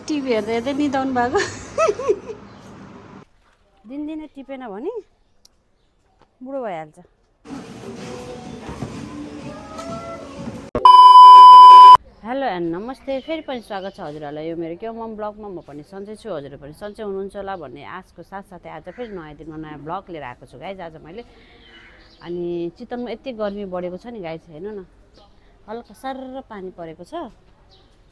TV हेर्दै हेर्दै निदाउनु भएको दिनदिनै टिपेन भने बुढो भइहाल्छ। हेलो एन्ड नमस्ते, फेरि पनि स्वागत छ हजुरहरूलाई यो मेरो केमा ब्लगमा। म पनि सन्चै छु, हजुरहरू पनि सन्चै हुनुहुन्छ होला भन्ने आशको साथसाथै आज फेरि नयाँ दिनमा नयाँ ब्लग लिएर आएको छु गाइज। आज मैले अनि चितवनमा यति गर्मी बढेको छ नि गाइज, हेर्नु न, हल्का सर्र पानी परेको छ।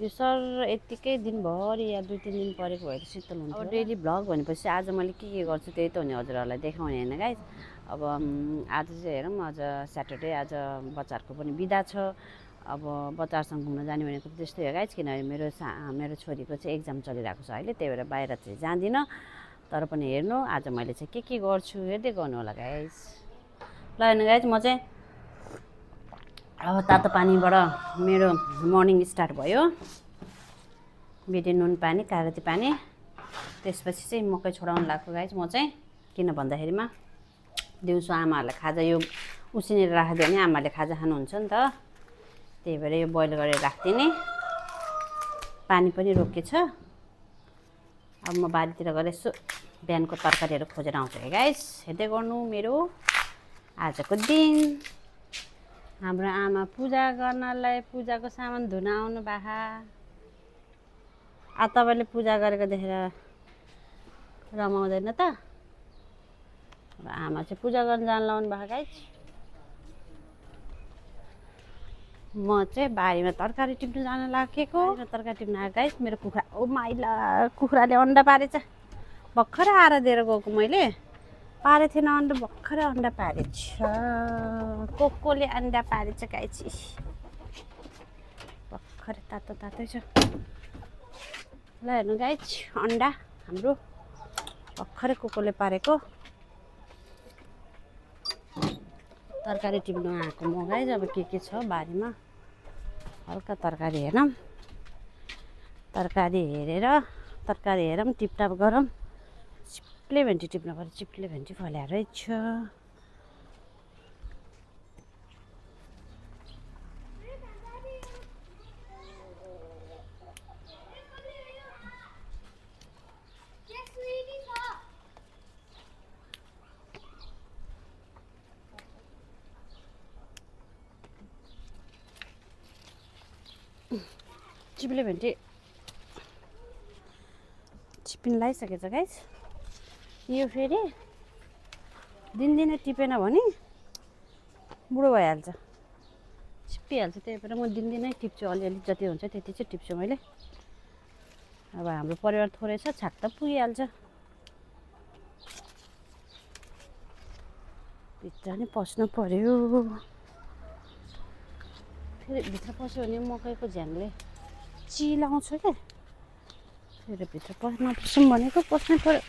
यो सर यत्तिकै दिनभरि या 2-3 दिन परेको भए त शीतल हुन्थ्यो। अब डेली ब्लग भनेपछि आज मैले के गर्छु त्यही त हो नि हजुरहरूलाई देखाउने होइन गाइज। अब आज चाहिँ हेरौँ, आज स्याटरडे, आज बच्चाहरूको पनि बिदा छ। अब बच्चाहरूसँग घुम्न जाने भनेको त्यस्तै हो गाइज, किनभने मेरो छोरीको चाहिँ एक्जाम चलिरहेको छ अहिले, त्यही भएर बाहिर चाहिँ जाँदिनँ। तर पनि हेर्नु आज मैले चाहिँ के गर्छु हेर्दै गर्नु होला गाइज। ल हेर्नु गाइज, म चाहिँ अब तातो पानीबाट मेरो मर्निङ स्टार्ट भयो। बिटे नुन पानी, कागती पानी, त्यसपछि चाहिँ मकै छोडाउनु लाग्छु गाइज म चाहिँ। किन भन्दाखेरिमा दिउँसो आमाहरूलाई खाजा यो उसिनेर राखिदियो भने आमाले खाजा खानुहुन्छ नि त, त्यही भएर यो बोइल गरेर राखिदिने। पानी पनि रोकिएछ। अब म बारीतिर गएर यसो बिहानको तरकारीहरू खोजेर आउँछु है गाइस। हेर्दै गर्नु मेरो आजको दिन। हाम्रो आमा पूजा गर्नलाई पूजाको सामान धुन आउनु भएको। तपाईँले पूजा गरेको देखेर रमाउँदैन त? अब आमा चाहिँ पूजा गर्न जान लाउनु भएको गाइस। म चाहिँ बारीमा तरकारी टिप्नु जान लागेको। तरकारी टिप्नु आएको गाइस। मेरो कुखुरा, ओ माइला, कुखुराले अन्डा पारेछ। भर्खरै आएर दिएर गएको मैले, पारेको थिएन अन्डा, भर्खरै अन्डा पारेछ। कोले अन्डा पारेछ गाइस, भर्खरै तातो तातै छ। ल हेर्नु गाइस, अन्डा हाम्रो भर्खरै कोले पारेको। तरकारी टिप्नु आएको म गाइस। अब के छ बारीमा, हल्का तरकारी हेरौँ, तरकारी हेरौँ, टिपटाप गरौँ। चिप्ले भेन्डी टिप्नु पर्यो, चिप्ले भेन्डी फल्या रहेछ। चिप्ले भेन्डी चिपिन लगाइसकेछ गाइस। यो फेरि दिनदिनै टिपेन भने बुढो भइहाल्छ, चिप्पिहाल्छ। त्यही भएर म दिनदिनै टिप्छु, अलिअलि जति हुन्छ त्यति चाहिँ टिप्छु मैले। अब हाम्रो परिवार थोरै छ, छाक त पुगिहाल्छ। भित्र नि पस्नु पर्यो, फेरि भित्र पस्यो भने मकैको झ्याङले चिलाउँछ क्या, फेरि भित्र नपसौँ भनेको पस्नै पर्यो।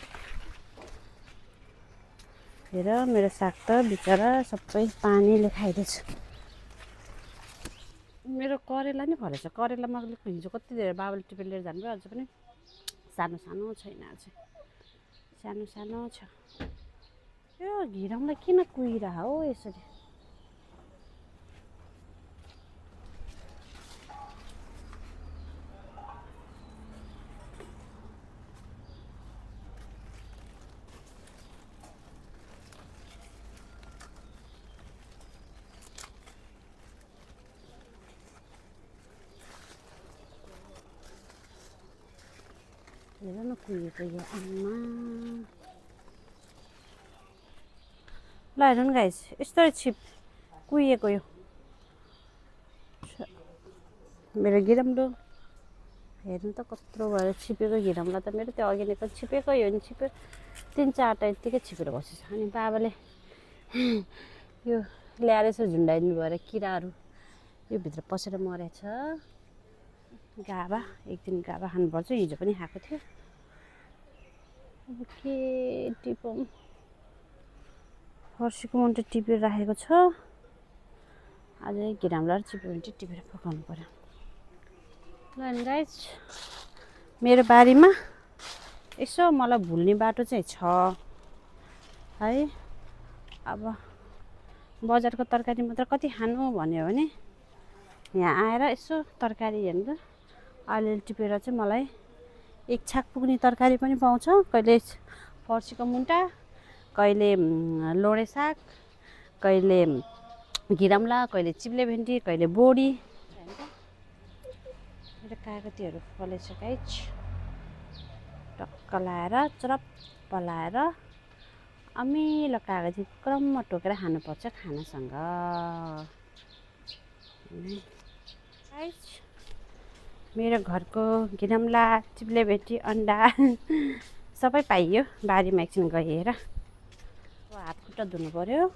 हेर मेरो साग त बिचरा सबै पानीले खाइदिएछ। मेरो करेला नि फलेछ। करेलामा हिजो कति धेरै बाबाले टिपेर लिएर जानुभयो, अझ पनि सानो सानो छैन, अझै सानो सानो छ। यो घिरौँलाई किन कुहिरह हो यसरी? हेर न कुहिएको यो आमा। ल हेर्नु नि गाइस, यस्तो छिप कुहिएको यो मेरो गिरम्लो। हेर्नु त कत्रो भएर छिपेको घिरौँला त मेरो। त्यो अघि नै छिपेको, यो नि छिप्यो, 3-4टा यत्तिकै छिपेर बसेछ। अनि बाबाले यो ल्याएर यसो झुन्डाइदिनु भएर किराहरू यो भित्र पसेर मरेछ। गाभा, एक दिन गाभा खानुपर्छ, हिजो पनि खाएको थियो। अब के टिपौँ, फर्सीको मुन्टो टिपेर राखेको छ। अझै घिरौँला र चिप्ले भेन्डी टिपेर पकाउनु पर्यो। ल गाइस, मेरो बारीमा यसो मलाई भुल्ने बाटो चाहिँ छ है। अब बजारको तरकारी मात्र कति खानु भन्यो भने यहाँ आएर यसो तरकारी हेर्नु त अलिअलि टिपेर चाहिँ मलाई एक छाक पुग्ने तरकारी पनि पाउँछ, कहिले फर्सीको मुन्टा, कहिले लोडे साग, कहिले घिरम्ला, कहिले चिप्ले भेन्डी, कहिले बोडी। मेरो कागतीहरू फलेछ गाइज, टक्क लाएर चरप्प लाएर अमिलो कागती क्रममा टोकेर खानुपर्छ खानासँग। गाइज मेरो घरको घिरम्ला, चिप्ले भेटी, अन्डा सबै पाइयो बारीमा एकछिन गएर। हात खुट्टा धुनु पर्यो।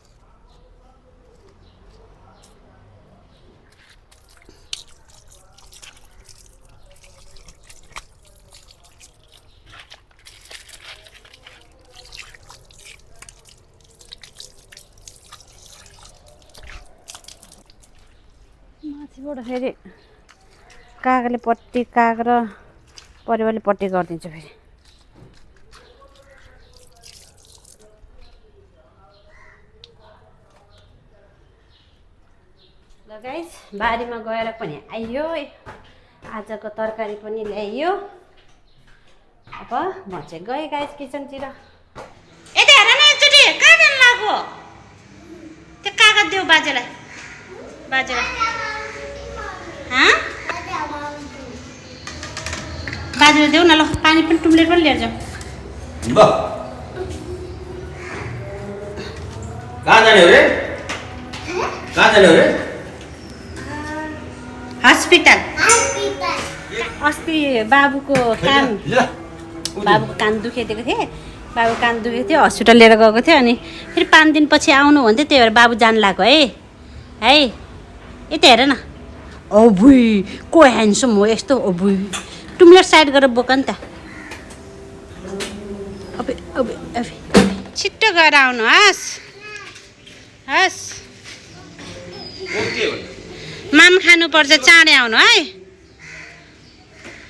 माथिबाट फेरि कागले पट्टी, काग र परिवारले पट्टी गरिदिन्छ फेरि। ल गाइस बारीमा गएर पनि आइयो, आजको तरकारी पनि ल्याइयो। अब म चाहिँ गएँ गाइस किचनतिर। यता हेर न एकचोटि, कहाँ जानु लाग्यो? त्यो कागज देऊ बाजेलाई, बाजेलाई। बाजेलाई देऊ न, ल पानी पनि टुम्लेर पनि लिएर जाऊ। कहाँ जाने हो रे? कहाँ जाने हो रे? हस्पिटल। अस्ति बाबुको कान दुखेको थियो, बाबु कान दुखेको थियो, हस्पिटल लिएर गएको थियो। अनि फेरि 5 दिनपछि आउनु भन्थ्यो, त्यही भएर बाबु जानु लाग्यो है। यता हेर न, अबुई को ह्यान्डसम हो यस्तो। अबुई टुम्लेर साइड गरेर बोक नि त। अब छिट्टो गएर आउनु हस्। माम खानुपर्छ, चाँडै आउनु है।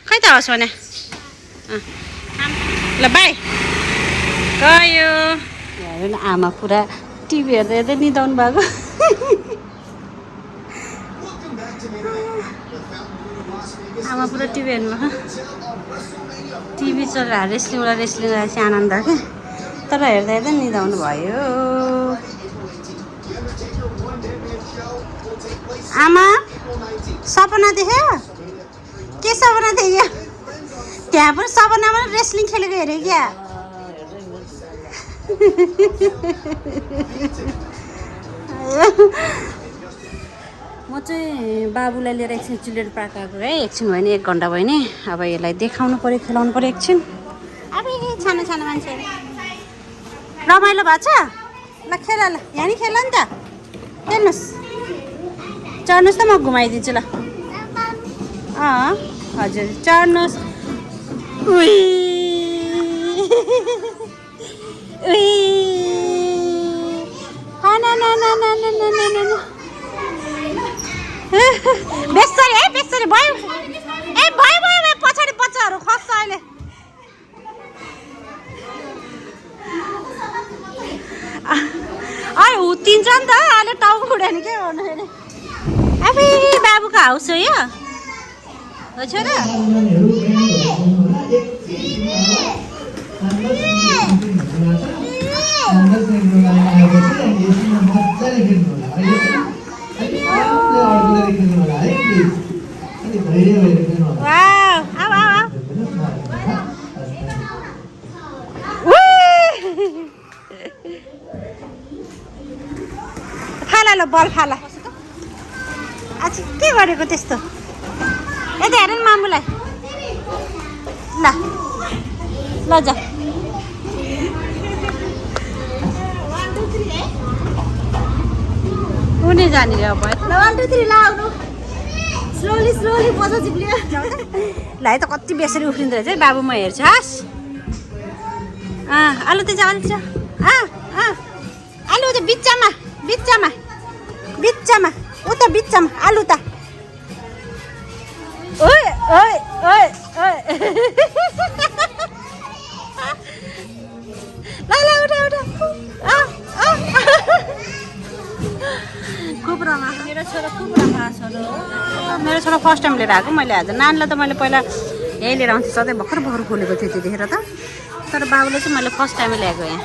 खै त होस् भने ल बाई गयो। हेर्नु न आमा पुरा टिभी हेर्दै हेर्दै निदाउनु भएको। आमा पुरा टिभी हेर्नुभएको, टिभी चलाएर रेस्लिङ चाहिँ आनन्द क्या, तर हेर्दा हेर्दै निदाउनु भयो। आमा सपना देख्यो? के सपना देख्यो? त्यहाँ पनि सपनामा रेस्लिङ खेलेको हेऱ्यो क्या। म चाहिँ बाबुलाई लिएर एकछिन चिल्ड्रेन पार्क आएको है। एकछिन भयो नि, 1 घन्टा भयो नि। अब यसलाई देखाउनु पऱ्यो, खेलाउनु पऱ्यो एकछिन। अब सानो सानो मान्छे रमाइलो भएको छ। ल खेल, ल यहाँ नि खेल नि त, खेल्नुहोस्। चढ्नुहोस् त, म घुमाइदिन्छु ल। हजुर चढ्नुहोस्। बेसरी है, बेसरी भयो। भयो पछाडि बच्चाहरू खस्छ अहिले। उत्तिन्छ नि त अहिले, टाउको खुड्यो नि के गर्नु फेरि। अब बाबुको हाउस हो यो, हो छोरा? फाला ल बल फाला। आज के गरेको त्यस्तो? यता हेर न मामुलाई। ल ल जा। कुनै जाने रे अब। ल 1 2 3 लाउनु। स्लोली बजा चिप्लियो। ल है त कति बेसरी उफ्रिँदो रहेछ है। बाबु म हेर्छु हस्। आलु त जा, आलु आलु त बिच्चामा उता बिच्चामा आलु त। ओए ल उठा खुब रमा। मेरो छोरा खुब रमा छोरो। मेरो छोरा फर्स्ट टाइम लिएर आएको मैले आज। नानीलाई त मैले पहिला यही लिएर आउँछु सधैँ भर्खर भर्खर खोलेको थियो त्यतिखेर त तर बाबुले चाहिँ मैले फर्स्ट टाइमै ल्याएको यहाँ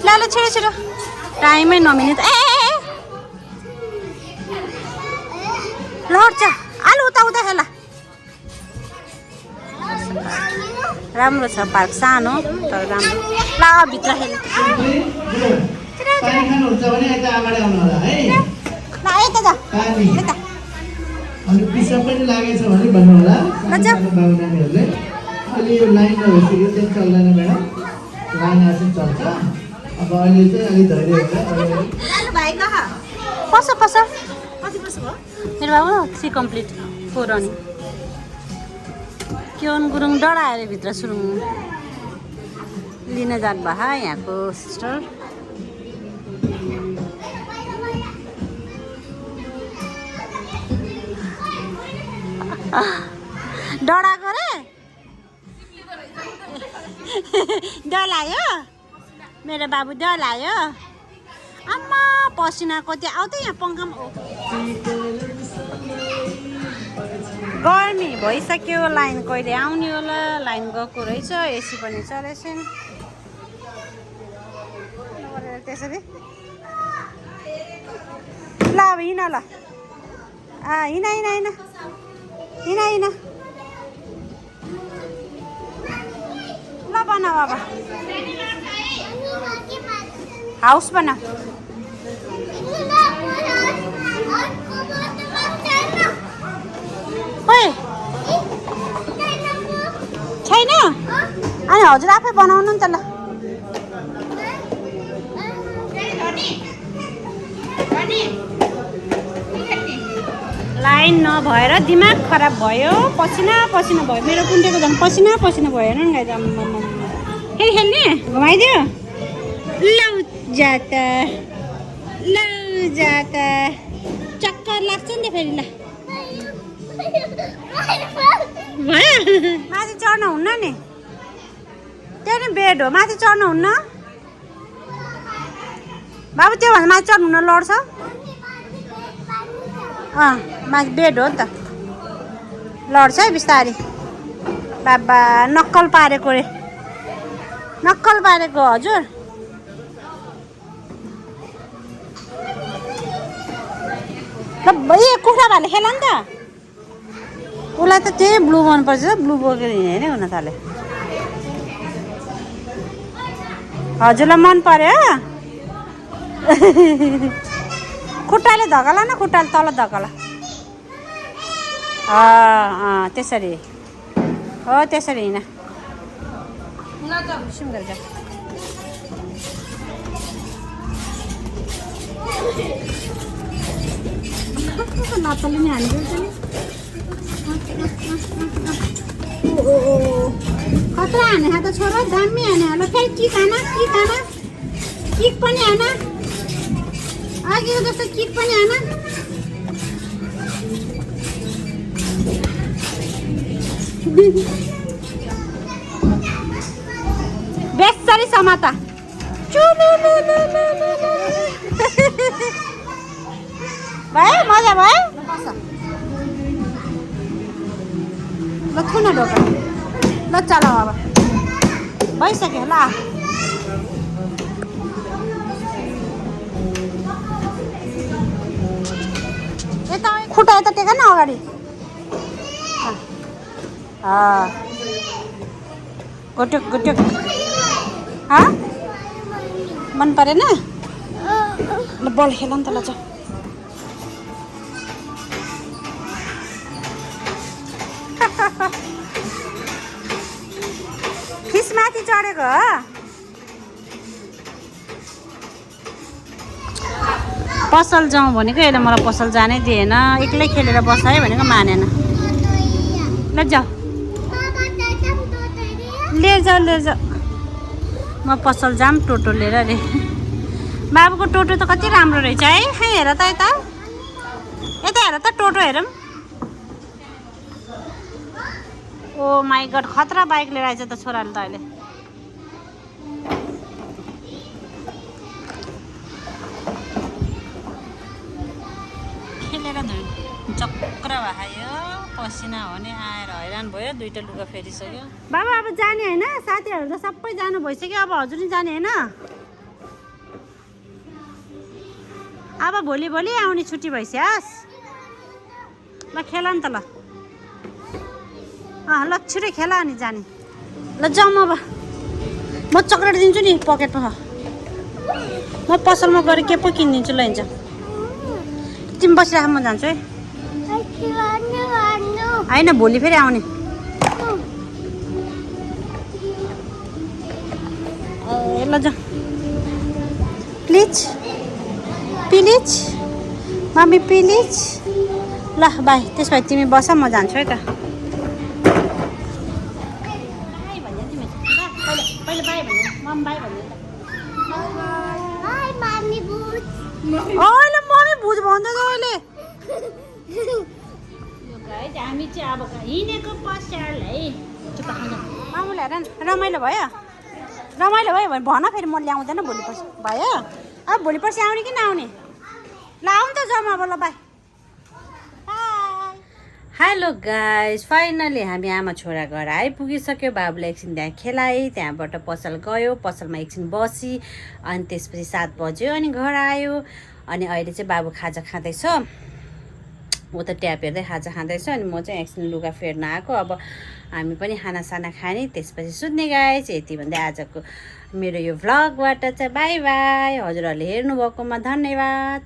ल ल छिटो छिटो टाइमै नमिने त ए लड्छ आलु उता उता खेला राम्रो छ पार्क सानो तर राम्रो ल भित्र खेल पानी खानुहुन्छ भने यता अगाडि आउनु होला है ल यता जा पानी यता अनि पिसाब पनि लागेछ भने भन्नु होला सानो बाबु नानीहरूले अलि यो लाइनमा भइसक्यो चाहिँ चल्दैन म्याडम लाइन आएपछि चल्छ अब अहिले चाहिँ अलिक धैर्य हुन्छ पस पस मेरो बाबु 3 कम्प्लिट 4 रनिङ क्योन गुरुङ डरा अरे भित्र सुरुङ लिन जानु भयो यहाँको सिस्टर डराएको रे डलायो मेरो बाबु डलायो आमा पसिनाको त्यो आउँदै यहाँ पङ्खामा गर्मी भइसक्यो लाइन कहिले आउने होला लाइन गएको रहेछ एसी पनि चलेछ त्यसरी ल अब हिँड ल हिँड हिँड हिँड हिँड हिँड ल बनाऊ अब हाउस बनाऊ ओए छैन अनि हजुर आफै बनाउनु नि त ल लाइन नभएर दिमाग खराब भयो पसिना पसिना भयो मेरो कुन्टेको झन् पसिना पसिना भयो हेर्नु नि गाई फेरि खेल्ने घुमाइदियो लौ जाता चक्कर लाग्छ नि त फेरि ल भयो माथि चढ्न हुन्न नि त्यो नि बेड हो माथि चढ्न हुन्न बाबु त्यो भन्दा माथि चढ्नु हुन लड्छ माथि बेड हो नि त लड्छ है बिस्तारी बाबा नक्कल पारेको रे नक्कल पारेको हजुर ए कुखुरा भाले खेल नि त उसलाई त त्यही ब्लू मनपर्छ ब्लू बोकेर हिँडे नै हुन थाल्यो हजुरलाई मन पर्यो खुट्टाले धकाला न खुट्टाले तल धकाला त्यसरी हो त्यसरी हिँड सुन्दर जा नतले नि हानिदिन्छ नि खतरा हाने त छोरा दामी हाने होला फेरि किक पनि हान अघिको जस्तो किक पनि हान बेसरी समाता भयो मजा भयो ल थुन ढोका ल चलाऊ अब भइसक्यो ल यता खुट्टा यता टेक न अगाडि गुट्युक गुट्युक मन परेन ल बल खेल नि त ल छ खिसमाथि चढेको हो पसल जाउँ भनेको यसले मलाई पसल जानै दिएन एक्लै खेलेर बसायो भनेको मानेन ल जाऊ लिएर जाऊ म पसल जाम टोटो लिएर अरे बाबुको टोटो त कति राम्रो रहेछ है खै हेर त यता हेर त टोटो हेरौँ ओ माई गड खतरा बाइक लिएर आएछ त छोराले त अहिले खेलेर चक्र भयो पसिना हो नि आएर हैरान भयो 2टा लुगा फेरिसक्यो बाबा अब जाने होइन साथीहरू त सबै जानु भइसक्यो अब हजुर नि जाने होइन अब भोलि भोलि आउने छुट्टी भइसक्योस् ल खेल नि त ल ल छिटो खेल अनि जाने ल जाउँ अब म चक्लेट दिन्छु नि पकेटमा म पसलमा गएर के पो किनिदिन्छु ल हिँड्छ तिमी बसिराख म जान्छु है होइन भोलि फेरि आउने ए ल जाउँ प्लिज प्लिज मम्मी प्लिज ल बाई त्यसो भए तिमी बस म जान्छु है त पहिले बाई भन्नु मम्मी बाई भन्नु अहिले मम्मी बुझ भन्दै अहिले हामी चाहिँ अब हिँडेको पछाड है मामुले हेर रमाइलो भयो भने भन फेरि म ल्याउँदैन भोलि पर्सि भयो अब भोलि पर्सि आउने कि नआउने ल आउनु त जाउँ अब ल बाई हेलो गाइस फाइनली हामी आमा छोरा घर आइपुगिसक्यो बाबुले एकछिन त्यहाँ खेलाएँ त्यहाँबाट पसल गयो पसलमा एकछिन बसी अनि त्यसपछि 7 बज्यो अनि घर आयो अनि अहिले चाहिँ बाबु खाजा खाँदैछ ऊ त ट्याप हेर्दै खाजा खाँदैछ अनि म चाहिँ एकछिन लुगा फेर्न आएको अब हामी पनि खानासाना खाने त्यसपछि सुत्ने गाइस यति भन्दै आजको मेरो यो भ्लगबाट चाहिँ बाई बाई हजुरहरूले हेर्नुभएकोमा धन्यवाद।